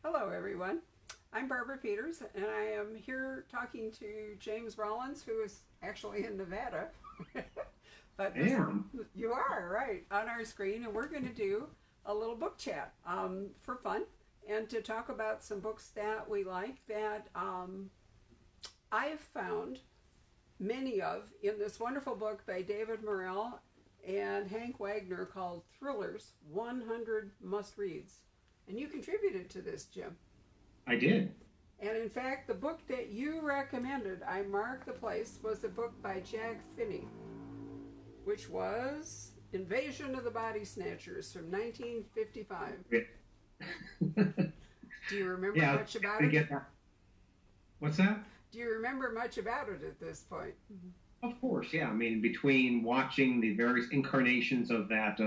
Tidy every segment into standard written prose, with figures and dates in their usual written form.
Hello, everyone. I'm Barbara Peters, and I am here talking to James Rollins, who is actually in Nevada. But this, Damn. you are right on our screen, and we're going to do a little book chat for fun and to talk about some books that we like that I have found many of in this wonderful book by David Morrell and Hank Wagner called Thrillers 100 Must Reads. And you contributed to this, Jim. I did. And in fact, the book that you recommended, I marked the place, was the book by Jack Finney, which was Invasion of the Body Snatchers from 1955. Yeah. Do you remember Yeah, much about I it? get that. What's that? Do you remember much about it at this point? Of course, yeah. I mean, between watching the various incarnations of that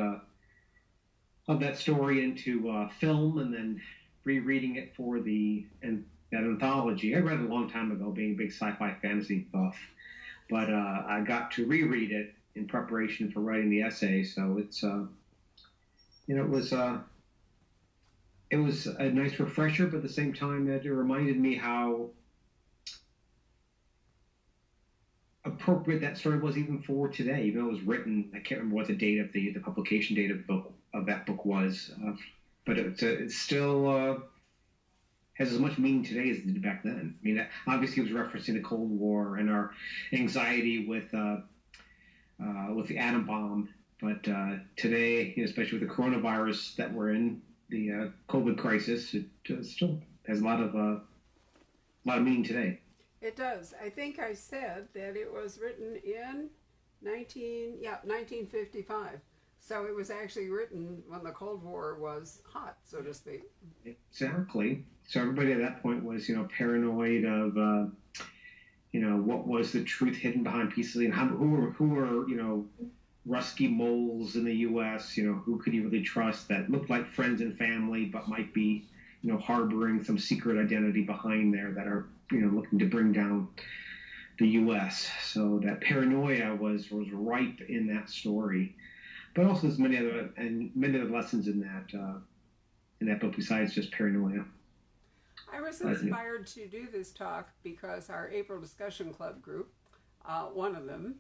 story into film and then rereading it for that anthology. I read it a long time ago, being a big sci-fi fantasy buff, but I got to reread it in preparation for writing the essay. So it's you know it was a nice refresher, but at the same time that it reminded me how appropriate that story was even for today. Even though it was written, I can't remember what the date of the publication date of that book was, but it still has as much meaning today as it did back then. I mean, obviously, it was referencing the Cold War and our anxiety with the atom bomb, but today, especially with the coronavirus that we're in, the COVID crisis, it still has a lot of meaning today. It does. I think I said that it was written in 1955. So it was actually written when the Cold War was hot, so to speak. Exactly. So everybody at that point was, paranoid of, what was the truth hidden behind pieces, and who were, rusky moles in the U.S. Who could you really trust that looked like friends and family, but might be, harboring some secret identity behind there that are, looking to bring down the U.S. So that paranoia was ripe in that story, but also there's many other lessons in that book besides just paranoia. I was But, inspired to do this talk because our April Discussion Club group, one of them,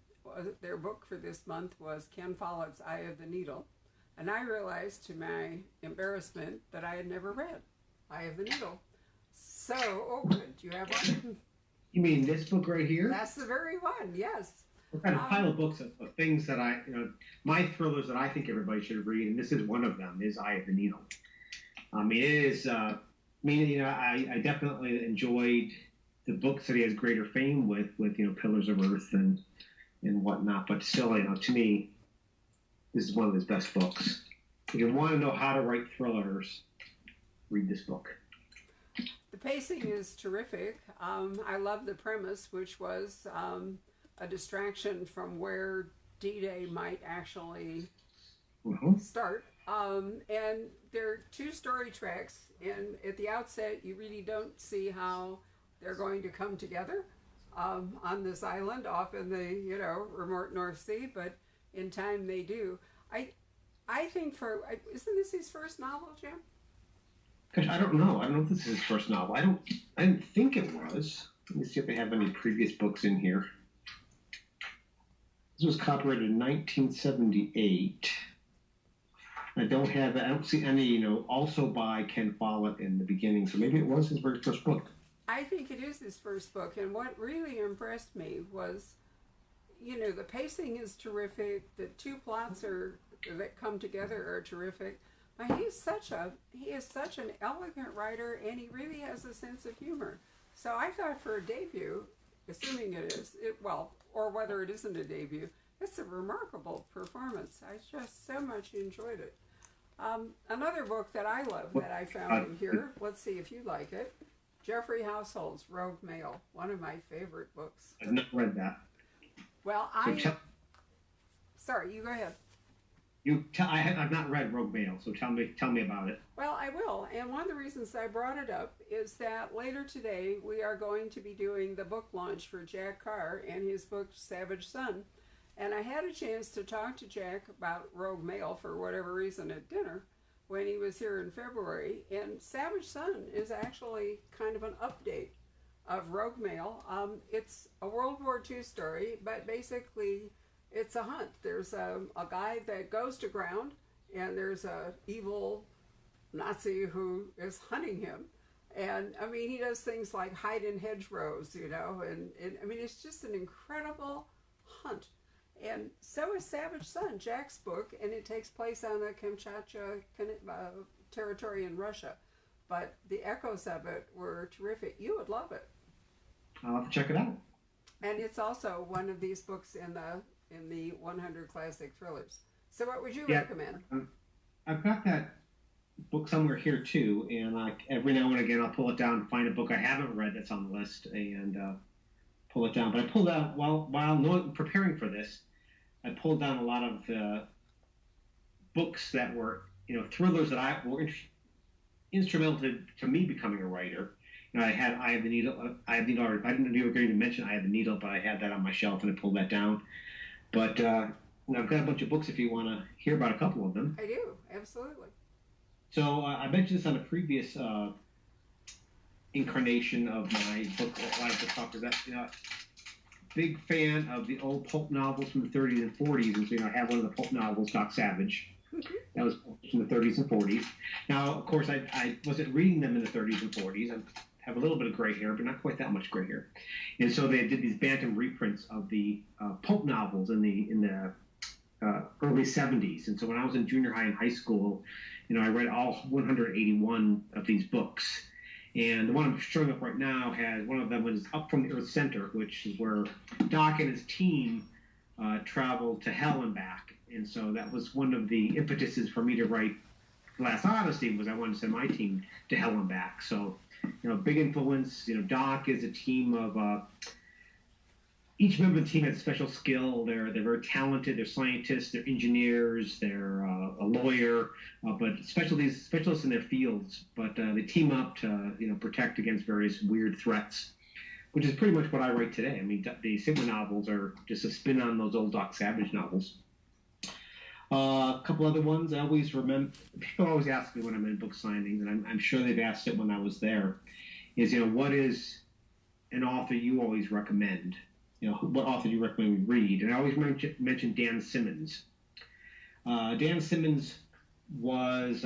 their book for this month was Ken Follett's Eye of the Needle. And I realized to my embarrassment that I had never read Eye of the Needle. So, oh good, do you have one? you mean this book right here? That's the very one, yes. What kind of pile Um, of books of things that my thrillers that I think everybody should read, and this is one of them, is Eye of the Needle. I mean, it is. I definitely enjoyed the books that he has greater fame with Pillars of Earth and whatnot. But still, to me, this is one of his best books. If you want to know how to write thrillers, read this book. the pacing is terrific. I love the premise, which was a distraction from where D-Day might actually Hmm. start. And there are two story tracks, and at the outset, you really don't see how they're going to come together on this island off in the remote North Sea, but in time they do. I I think isn't this his first novel, Jim? Gosh, I don't know. I don't know if this is his first novel. I didn't think it was. Let me see if they have any previous books in here. This was copyrighted in 1978. I don't see any, also by Ken Follett in the beginning. So maybe it was his very first book. I think it is his first book, and what really impressed me was, the pacing is terrific. The two plots that come together are terrific. But he is such an elegant writer, and he really has a sense of humor. So I thought for a debut, assuming or whether it isn't a debut, it's a remarkable performance. I just so much enjoyed it. Another book that I love that I found Uh, in here, let's see if you like it, Jeffrey Household's Rogue Mail, one of my favorite books. I've not read that. Well, So sorry, you go ahead. I've not read Rogue Mail, so tell me about it. Well, I will. And one of the reasons I brought it up is that later today we are going to be doing the book launch for Jack Carr and his book Savage Son. And I had a chance to talk to Jack about Rogue Mail for whatever reason at dinner. when he was here in February. And Savage Son is actually kind of an update of Rogue Mail. It's a World War II story, but basically it's a hunt. There's a guy that goes to ground, and there's a evil Nazi who is hunting him. And I mean, he does things like hide in hedgerows, you know, and I mean, it's just an incredible hunt. And so is Savage Son, Jack's book, and it takes place on the Kamchatka territory in Russia. But the echoes of it were terrific. You would love it. I'll have to check it out. And it's also one of these books in the 100 classic thrillers. So what would you recommend? I've got that book somewhere here too, and every now and again I'll pull it down and find a book I haven't read that's on the list and pull it down. But I pulled out while preparing for this, I pulled down a lot of books that were, you know, thrillers that were instrumental to me becoming a writer. You know, I have the Needle. I have the Needle. I didn't know you were going to mention I have the Needle, but I had that on my shelf and I pulled that down. But I've got a bunch of books if you want to hear about a couple of them. I do, absolutely. So I mentioned this on a previous incarnation of my book, Live to Talk, is that, you know, big fan of the old pulp novels from the 30s and 40s. And so, you know, I have one of the pulp novels, Doc Savage. That was published in the 30s and 40s. Now, of course, I wasn't reading them in the 30s and 40s. I have a little bit of gray hair, but not quite that much gray hair. And so they did these bantam reprints of the pulp novels in the early 70s. And so when I was in junior high and high school, you know, I read all 181 of these books. And the one I'm showing up right now has one of them was Up from the Earth's Center, which is where Doc and his team traveled to hell and back. And so that was one of the impetuses for me to write Glass Odyssey, was I wanted to send my team to hell and back. So, you know, big influence. You know, Doc is a team of each member of the team has a special skill. They're very talented. They're scientists. They're engineers. They're a lawyer, but specialists in their fields. But they team up to, you know, protect against various weird threats, which is pretty much what I write today. I mean, the Sigma novels are just a spin on those old Doc Savage novels. A couple other ones I always remember. People always ask me when I'm in book signings, and I'm sure they've asked it when I was there. Is, you know, what is an author you always recommend? You know, what author do you recommend we read? And I always mention Dan Simmons. Dan Simmons was,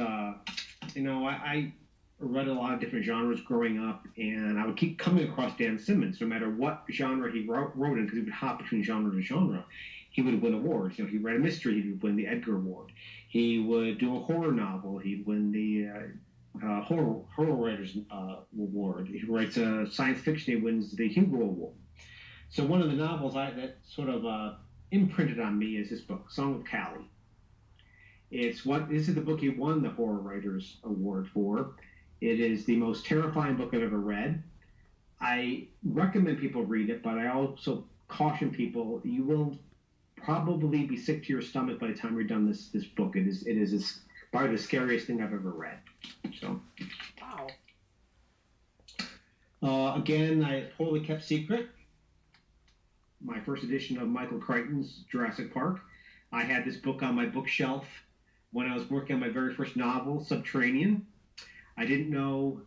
you know, I read a lot of different genres growing up, and I would keep coming across Dan Simmons, no matter what genre he wrote in, because he would hop between genre to genre. He would win awards. You know, he read a mystery, he would win the Edgar Award. He would do a horror novel, he'd win the Horror Writers Award. He writes a science fiction, he wins the Hugo Award. So one of the novels that sort of imprinted on me is this book, Song of Kali. This is the book he won the Horror Writers Award for. It is the most terrifying book I've ever read. I recommend people read it, but I also caution people, you will probably be sick to your stomach by the time you're done this book. It is probably the scariest thing I've ever read. So, wow. Again, I Wholly Kept Secret, my first edition of Michael Crichton's Jurassic Park. I had this book on my bookshelf when I was working on my very first novel, Subterranean. I didn't know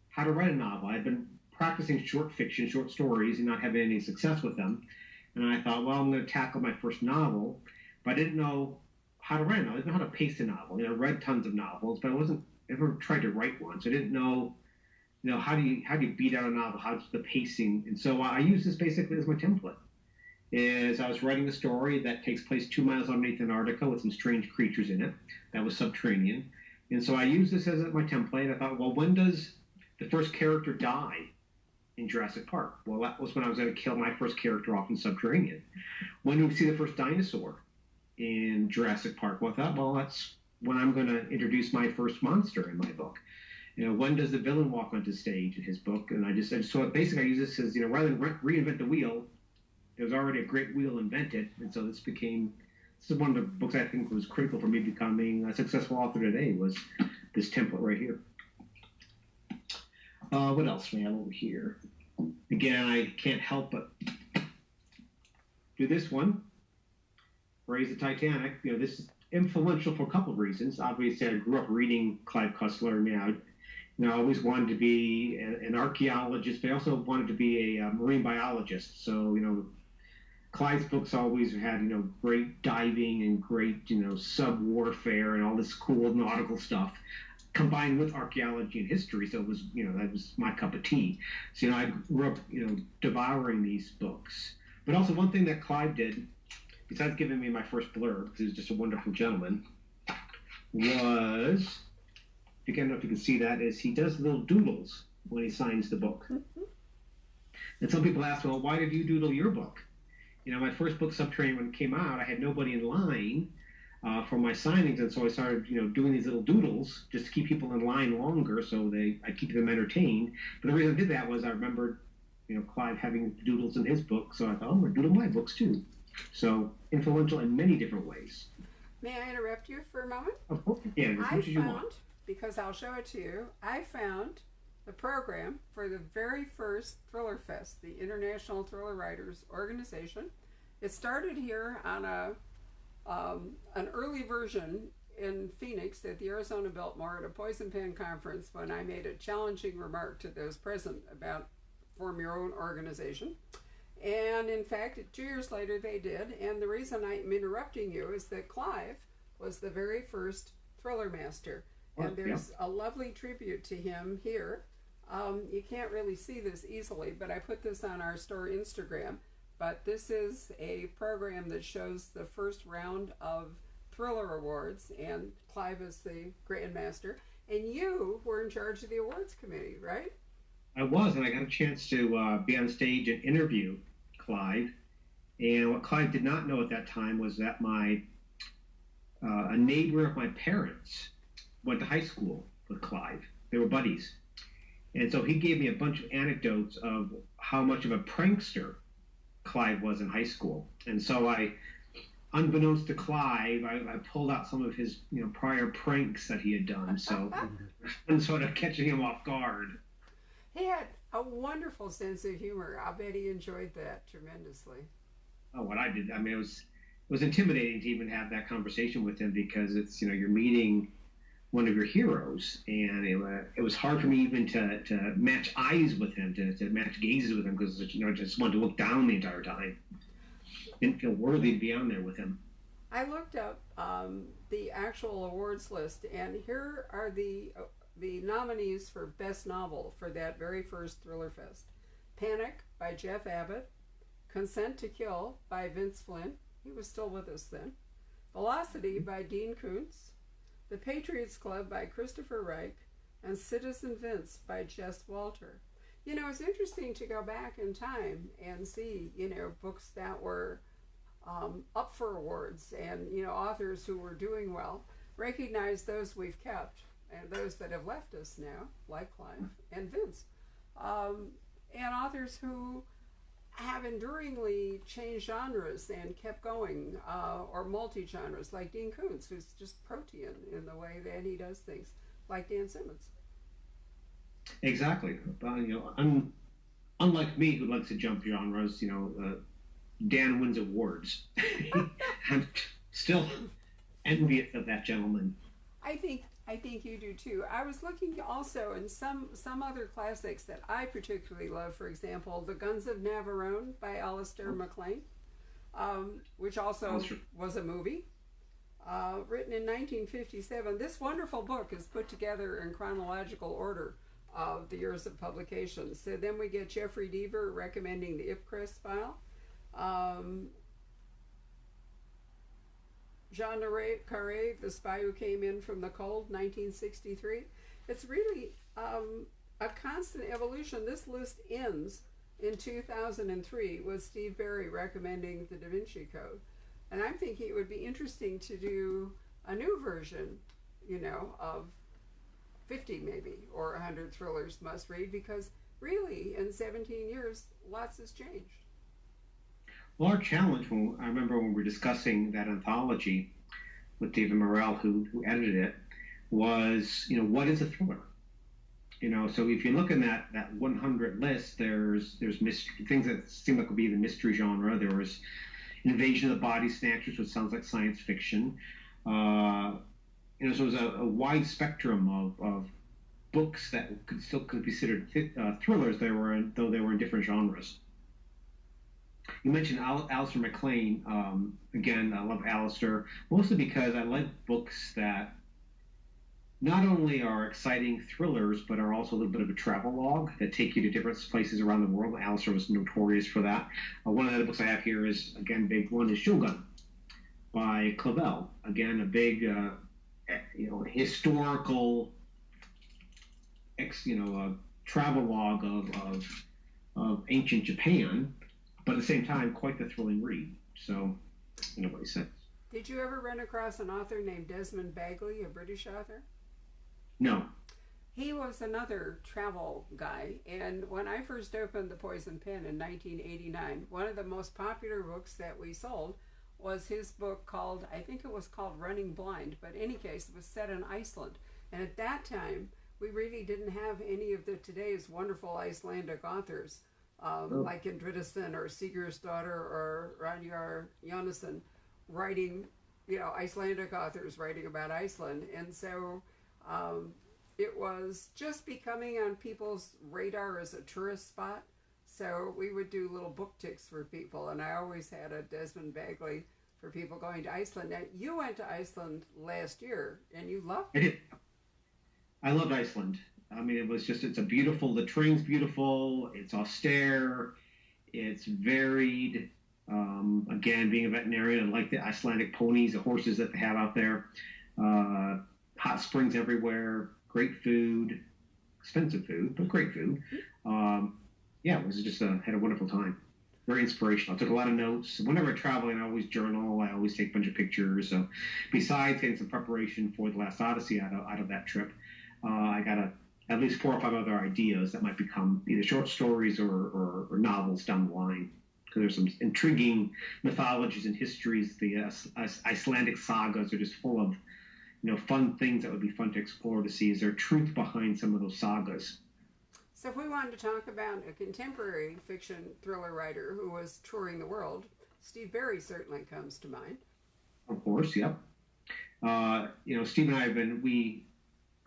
how to write a novel. I'd been practicing short fiction, short stories, and not having any success with them. And I thought, well, I'm going to tackle my first novel, but I didn't know how to write a novel. I didn't know how to pace a novel. You know, I read tons of novels, but I wasn't ever tried to write one, so I didn't know, you know, how do you beat out a novel? How's the pacing? And so I use this basically as my template. Is I was writing a story that takes place 2 miles underneath Antarctica with some strange creatures in it. That was Subterranean. And so I used this as my template. I thought, well, when does the first character die in Jurassic Park? Well, that was when I was going to kill my first character off in Subterranean. When do we see the first dinosaur in Jurassic Park? Well, I thought, well, that's when I'm going to introduce my first monster in my book. You know, when does the villain walk onto stage in his book? And so basically I use this as, you know, rather than reinvent the wheel, there was already a great wheel invented. And so this is one of the books I think was critical for me becoming a successful author today, was this template right here. What else do we have over here? Again, I can't help but do this one. Raise the Titanic. You know, this is influential for a couple of reasons. Obviously, I grew up reading Clive Cussler. I always wanted to be an archaeologist, but I also wanted to be a marine biologist. So, Clive's books always had, great diving and great, sub warfare and all this cool nautical stuff combined with archaeology and history. So it was, that was my cup of tea. So, I grew up, devouring these books. But also one thing that Clive did, besides giving me my first blurb, because he was just a wonderful gentleman, was, I don't know if you can see that, is he does little doodles when he signs the book. And some people ask, well, why did you doodle your book? My first book, Subterranean, when it came out, I had nobody in line for my signings, and so I started, doing these little doodles just to keep people in line longer, so I keep them entertained. But the reason I did that was I remembered, Clive having doodles in his book, so I thought, I'm going to doodle my books too. So influential in many different ways. May I interrupt you for a moment? Of course, yeah, as much as you want. Because I'll show it to you, I found the program for the very first Thriller Fest, the International Thriller Writers Organization. It started here on an early version in Phoenix at the Arizona Biltmore at a Poison Pen conference when I made a challenging remark to those present about form your own organization. And in fact, 2 years later they did. And the reason I'm interrupting you is that Clive was the very first thriller master. And there's a lovely tribute to him here. You can't really see this easily, but I put this on our store Instagram. But this is a program that shows the first round of Thriller Awards, and Clive is the Grand Master. And you were in charge of the awards committee, right? I was, and I got a chance to be on stage and interview Clive. And what Clive did not know at that time was that a neighbor of my parents went to high school with Clive. They were buddies. And so he gave me a bunch of anecdotes of how much of a prankster Clive was in high school. And so unbeknownst to Clive, I pulled out some of his prior pranks that he had done. So and sort of catching him off guard. He had a wonderful sense of humor. I bet he enjoyed that tremendously. Oh, what I did, it was intimidating to even have that conversation with him, because it's, you're meeting one of your heroes, and it was hard for me even to match eyes with him, to match gazes with him, because I just wanted to look down the entire time. Didn't feel worthy to be on there with him. I looked up the actual awards list, and here are the nominees for Best Novel for that very first Thriller Fest. Panic by Jeff Abbott, Consent to Kill by Vince Flynn, he was still with us then, Velocity by Dean Koontz, The Patriots Club by Christopher Reich, and Citizen Vince by Jess Walter. It's interesting to go back in time and see, books that were up for awards, and, authors who were doing well, recognize those we've kept and those that have left us now, like Clive and Vince, and authors who have enduringly changed genres and kept going, or multi-genres, like Dean Koontz, who's just protean in the way that he does things, like Dan Simmons. Exactly. Unlike me, who likes to jump genres, Dan wins awards. I'm still envious of that gentleman. I think you do too. I was looking also in some other classics that I particularly love. For example, The Guns of Navarone by Alistair MacLean, which also was a movie, written in 1957. This wonderful book is put together in chronological order of the years of publication. So then we get Jeffrey Deaver recommending the Ipcress File. Jean Le Carré, The Spy Who Came In from the Cold, 1963. It's really a constant evolution. This list ends in 2003 with Steve Berry recommending the Da Vinci Code. And I'm thinking it would be interesting to do a new version, of 50 maybe, or 100 thrillers must read, because really in 17 years, lots has changed. Well, our challenge, I remember when we were discussing that anthology with David Morrell, who edited it, was, what is a thriller? So if you look in that 100 list, there's mystery, things that seem like would be the mystery genre. There was Invasion of the Body Snatchers, which sounds like science fiction. So it was a wide spectrum of books that could be considered thrillers. Though they were in different genres. You mentioned Alistair MacLean. Again, I love Alistair mostly because I like books that not only are exciting thrillers, but are also a little bit of a travelogue that take you to different places around the world. Alistair was notorious for that. One of the other books I have here is, again, big one is Shogun by Clavel. Again, a big, historical, travelogue of ancient Japan, but at the same time, quite the thrilling read. So, what he said. Did you ever run across an author named Desmond Bagley, a British author? No. He was another travel guy, and when I first opened the Poison Pen in 1989, one of the most popular books that we sold was his book called, I think it was called Running Blind, but in any case, it was set in Iceland. And at that time, we really didn't have any of today's wonderful Icelandic authors, like Indridason or Sigurðsdóttir or Ragnar Jónasson, writing, Icelandic authors writing about Iceland. And so it was just becoming on people's radar as a tourist spot. So we would do little book ticks for people, and I always had a Desmond Bagley for people going to Iceland. Now, you went to Iceland last year, and you loved it. I did. I loved Iceland. I mean, the terrain's beautiful, it's austere, it's varied. Again, being a veterinarian, I like the Icelandic ponies, the horses that they have out there. Hot springs everywhere, great food, expensive food, but great food. It was just had a wonderful time. Very inspirational. I took a lot of notes. Whenever I'm traveling, I always journal. I always take a bunch of pictures. So besides getting some preparation for the last Odyssey out of that trip, I got at least 4 or 5 other ideas that might become either short stories or novels down the line. Because there's some intriguing mythologies and histories. The Icelandic sagas are just full of fun things that would be fun to explore to see. Is there truth behind some of those sagas? So if we wanted to talk about a contemporary fiction thriller writer who was touring the world, Steve Berry certainly comes to mind. Of course, yep. Steve and I we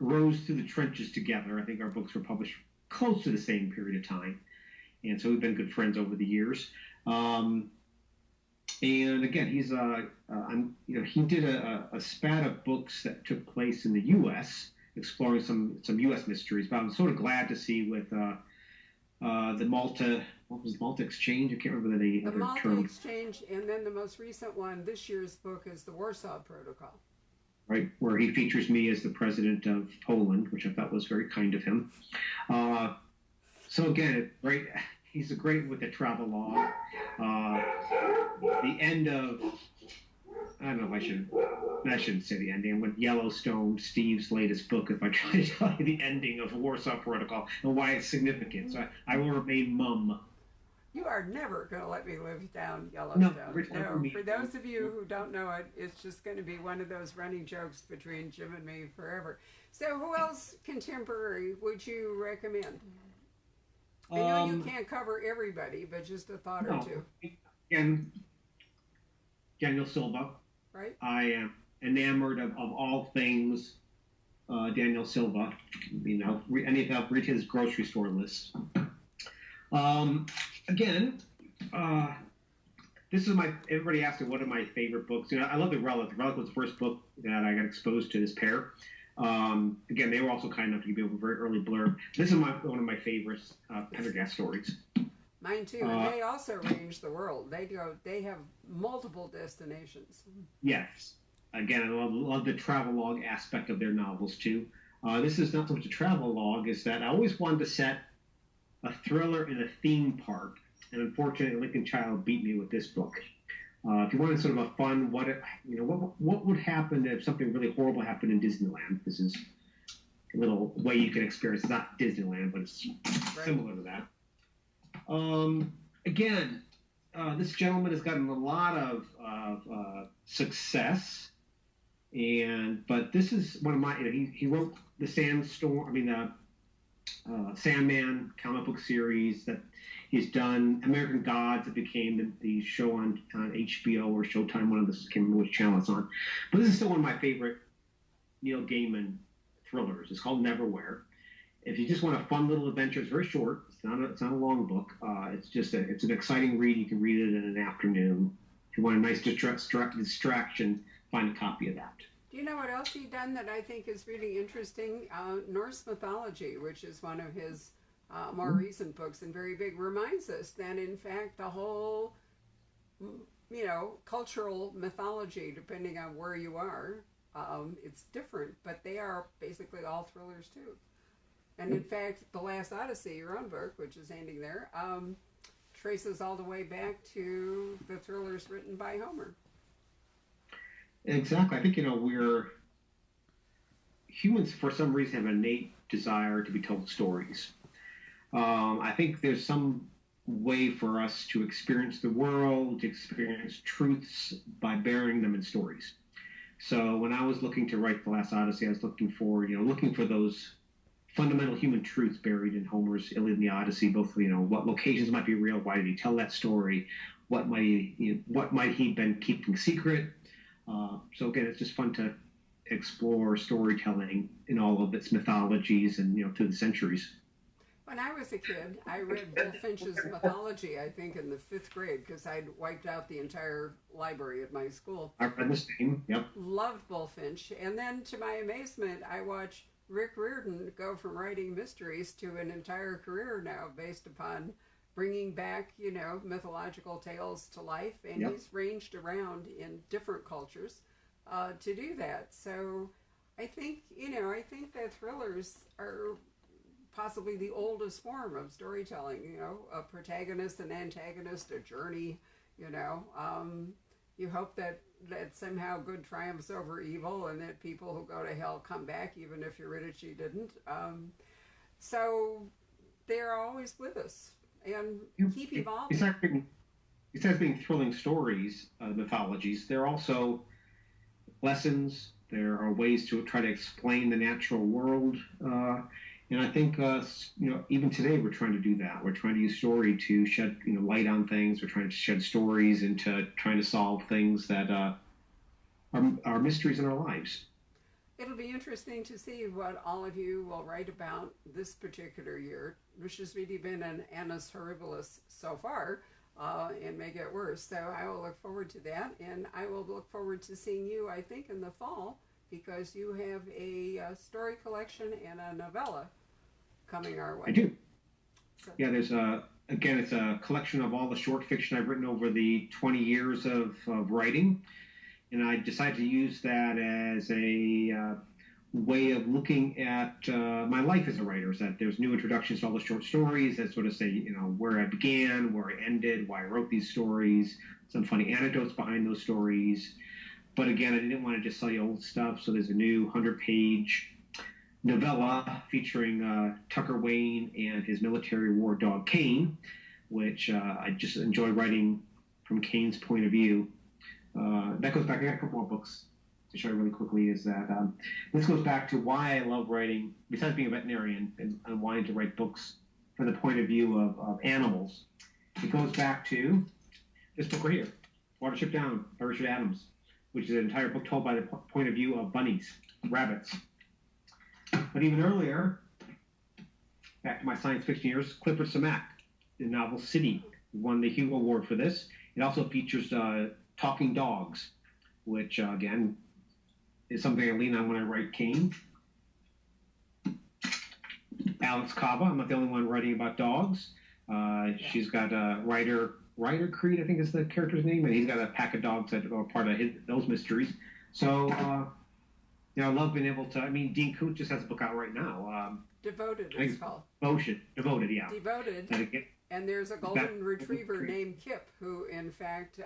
rose through the trenches together. I think our books were published close to the same period of time. And so we've been good friends over the years. And again, he's he did a spat of books that took place in the U.S., exploring some U.S. mysteries. But I'm sort of glad to see with the Malta Exchange? I can't remember the other Malta term. Exchange, and then the most recent one, this year's book, is the Warsaw Protocol. Right, where he features me as the president of Poland, which I thought was very kind of him. So again, great. He's great with the travelogue. The end of, I don't know if I shouldn't say the ending. With Yellowstone, Steve's latest book, if I try to tell you the ending of Warsaw Protocol and why it's significant. So I will remain mum. You are never going to let me live down Yellowstone. No, for those of you who don't know it, it's just going to be one of those running jokes between Jim and me forever. So who else contemporary would you recommend? I know you can't cover everybody, but just a thought or two. Again, Daniel Silva. Right. I am enamored of all things Daniel Silva. Read his grocery store list. Again, this is everybody asks me what are my favorite books. I love The Relic. The Relic was the first book that I got exposed to this pair. Again, they were also kind enough to give me a very early blurb. This is one of my favorites, Pendergast stories. Mine too, and they also range the world. They have multiple destinations. Yes. Again, I love the travelogue aspect of their novels too. This is not so much a travelogue, as that I always wanted to set a thriller in a theme park, and unfortunately, Lincoln Child beat me with this book. If you wanted sort of a fun, what would happen if something really horrible happened in Disneyland? This is a little way you can experience. It's not Disneyland, but it's similar to that. Again, this gentleman has gotten a lot of success, but this is one of my. He wrote the Sandman comic book series that he's done. American Gods, that became the show on HBO or Showtime, one of those, can't remember which channel it's on. But this is still one of my favorite Neil Gaiman thrillers. It's called Neverwhere. If you just want a fun little adventure, it's very short. It's not a long book. It's an exciting read. You can read it in an afternoon. If you want a nice distraction, find a copy of that. Do you know what else he's done that I think is really interesting? Norse mythology, which is one of his more recent books and very big, reminds us that in fact the whole, cultural mythology, depending on where you are, it's different, but they are basically all thrillers too. And in fact, The Last Odyssey, your own book, which is ending there, traces all the way back to the thrillers written by Homer. Exactly. I think, humans for some reason have an innate desire to be told stories. I think there's some way for us to experience the world, to experience truths by burying them in stories. So when I was looking to write The Last Odyssey, I was looking for those fundamental human truths buried in Homer's Iliad and the Odyssey. Both, what locations might be real, why did he tell that story, what might he been keeping secret. So again, it's just fun to explore storytelling in all of its mythologies and through the centuries. When I was a kid, I read Bullfinch's mythology, I think, in the 5th grade, because I'd wiped out the entire library at my school. I read the same, yep. Loved Bullfinch. And then, to my amazement, I watched Rick Riordan go from writing mysteries to an entire career now based upon bringing back, mythological tales to life. And Yep. He's ranged around in different cultures to do that. So I think that thrillers are possibly the oldest form of storytelling, a protagonist and antagonist, a journey, you hope that somehow good triumphs over evil and that people who go to hell come back, even if Eurydice didn't. So they're always with us and keep evolving. Besides being thrilling stories, mythologies, they're also lessons. There are ways to try to explain the natural world. And I think, even today we're trying to do that. We're trying to use story to shed, light on things. We're trying to shed stories into trying to solve things that are mysteries in our lives. It'll be interesting to see what all of you will write about this particular year, which has really been an annus horribilis so far, and may get worse. So I will look forward to that, and I will look forward to seeing you, I think, in the fall, because you have a story collection and a novella coming our way. I do. So. Yeah, it's a collection of all the short fiction I've written over the 20 years of writing. And I decided to use that as a way of looking at my life as a writer. Is that there's new introductions to all the short stories that sort of say, where I began, where I ended, why I wrote these stories, some funny anecdotes behind those stories. But again, I didn't want to just sell you old stuff. So there's a new 100-page novella featuring Tucker Wayne and his military war dog, Kane, which I just enjoy writing from Kane's point of view. That goes back, I got a couple more books to show you really quickly, is that this goes back to why I love writing, besides being a veterinarian and wanting to write books from the point of view of animals. It goes back to this book right here, Watership Down by Richard Adams, which is an entire book told by the point of view of bunnies, rabbits. But even earlier, back to my science fiction years, Clifford Samac, the novel City, won the Hugo Award for this. It also features talking dogs, which, again, is something I lean on when I write Kane. Alex Cava, I'm not the only one writing about dogs. She's got Ryder Creed, I think is the character's name, and he's got a pack of dogs that are part of those mysteries. So, I love being able to, Dean Koontz just has a book out right now. Devoted, it's called. Devoted, yeah. Devoted. And there's a golden retriever named Kip who, in fact,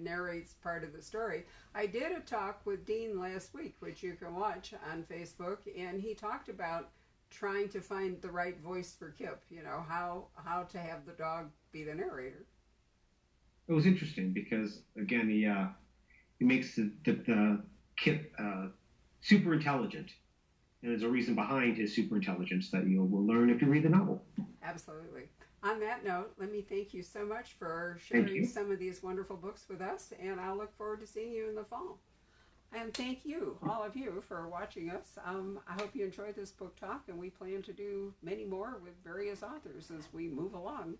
narrates part of the story. I did a talk with Dean last week, which you can watch on Facebook, and he talked about trying to find the right voice for Kip, how to have the dog be the narrator. It was interesting because, again, he makes the Kip super intelligent, And there's a reason behind his super intelligence that you will learn if you read the novel. Absolutely. On that note, let me thank you so much for Thank sharing you. some of these wonderful books with us, and I'll look forward to seeing you in the fall. And thank you, all of you, for watching us. I hope you enjoyed this book talk, and we plan to do many more with various authors as we move along.